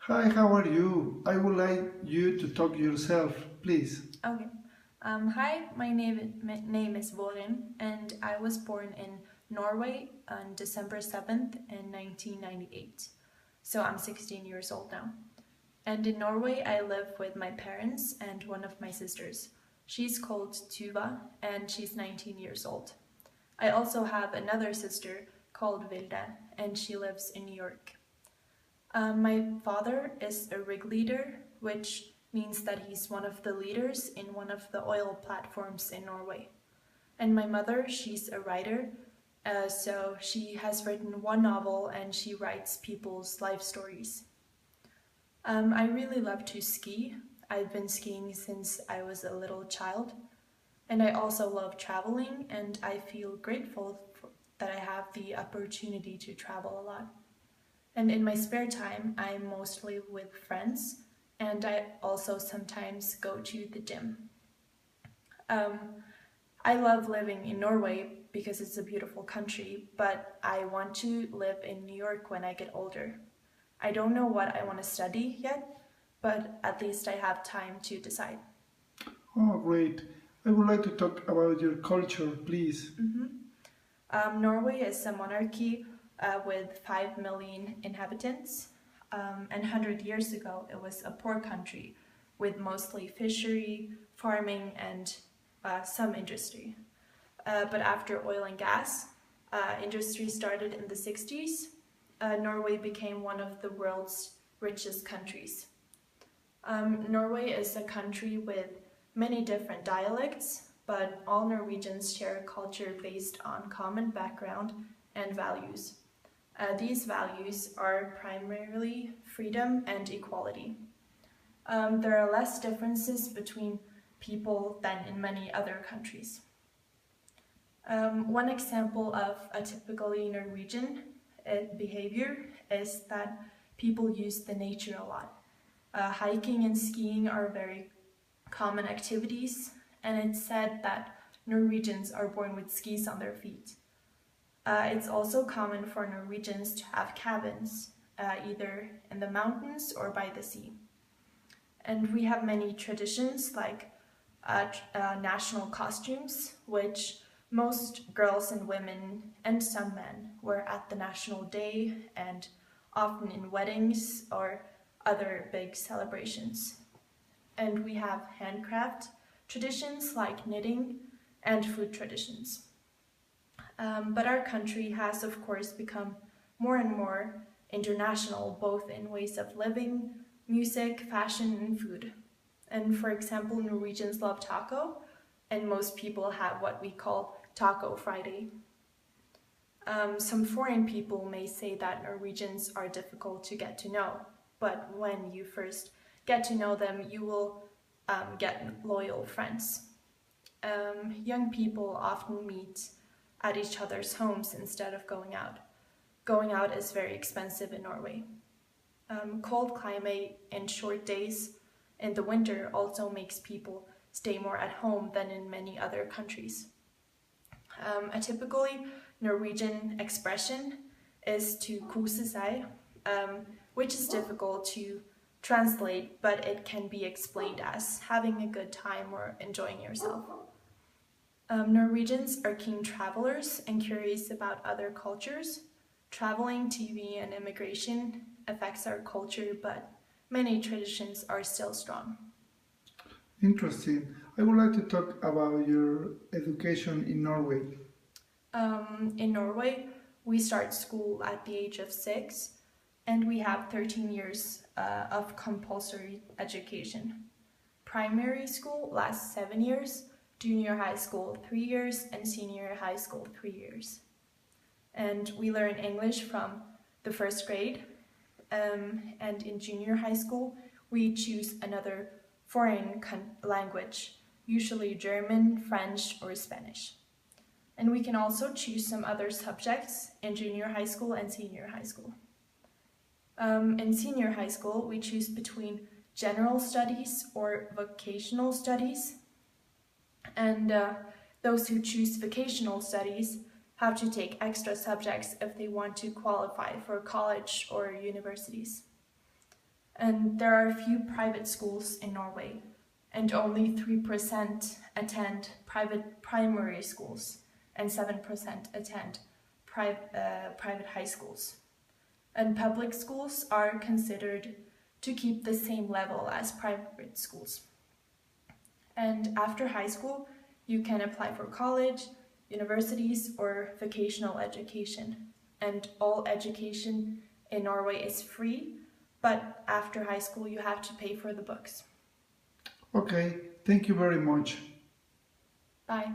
Hi, how are you? I would like you to talk yourself, please. Okay. Hi, my name is Vårin, and I was born in Norway on December 7th in 1998. So I'm 16 years old now. And in Norway, I live with my parents and one of my sisters. She's called Tuva, and she's 19 years old. I also have another sister called Vilde, and she lives in New York. My father is a rig leader, which means that he's one of the leaders in one of the oil platforms in Norway. And my mother, she's a writer, so she has written one novel and she writes people's life stories. I really love to ski. I've been skiing since I was a little child, and I also love traveling, and I feel that I have the opportunity to travel a lot. And in my spare time, I'm mostly with friends, and I also sometimes go to the gym. Um, I love living in Norway because it's a beautiful country, but I want to live in New York when I get older. I don't know what I want to study yet, but at least I have time to decide. Oh, great. I would like to talk about your culture, please. Norway is a monarchy with 5 million inhabitants, and 100 years ago it was a poor country with mostly fishery, farming, and some industry. But after oil and gas industry started in the 60s, Norway became one of the world's richest countries. Norway is a country with many different dialects, but all Norwegians share a culture based on common background and values. These values are primarily freedom and equality. There are less differences between people than in many other countries. One example of a typically Norwegian behavior is that people use the nature a lot. Hiking and skiing are very common activities, and it's said that Norwegians are born with skis on their feet. It's also common for Norwegians to have cabins, either in the mountains or by the sea. And we have many traditions like national costumes, which most girls and women and some men wear at the National Day and often in weddings or other big celebrations. And we have handcraft traditions like knitting and food traditions. But our country has, of course, become more and more international, both in ways of living, music, fashion, and food. And for example, Norwegians love taco, and most people have what we call Taco Friday. Some foreign people may say that Norwegians are difficult to get to know, but when you first get to know them, you will get loyal friends. Young people often meet at each other's homes instead of going out. Going out is very expensive in Norway. Cold climate and short days in the winter also makes people stay more at home than in many other countries. A typically Norwegian expression is to kose seg, which is difficult to translate, but it can be explained as having a good time or enjoying yourself. Norwegians are keen travelers and curious about other cultures. Traveling, TV, and immigration affects our culture, but many traditions are still strong. Interesting. I would like to talk about your education in Norway. In Norway, we start school at the age of 6, and we have 13 years of compulsory education. Primary school lasts 7 years, junior high school 3 years, and senior high school 3 years. And we learn English from the first grade, and in junior high school, we choose another foreign language, usually German, French, or Spanish. And we can also choose some other subjects in junior high school and senior high school. In senior high school, we choose between general studies or vocational studies. And those who choose vocational studies have to take extra subjects if they want to qualify for college or universities. And there are few private schools in Norway, and only 3% attend private primary schools, and 7% attend private high schools. And public schools are considered to keep the same level as private schools. And after high school, you can apply for college, universities, or vocational education. And all education in Norway is free, but after high school, you have to pay for the books. Okay, thank you very much. Bye.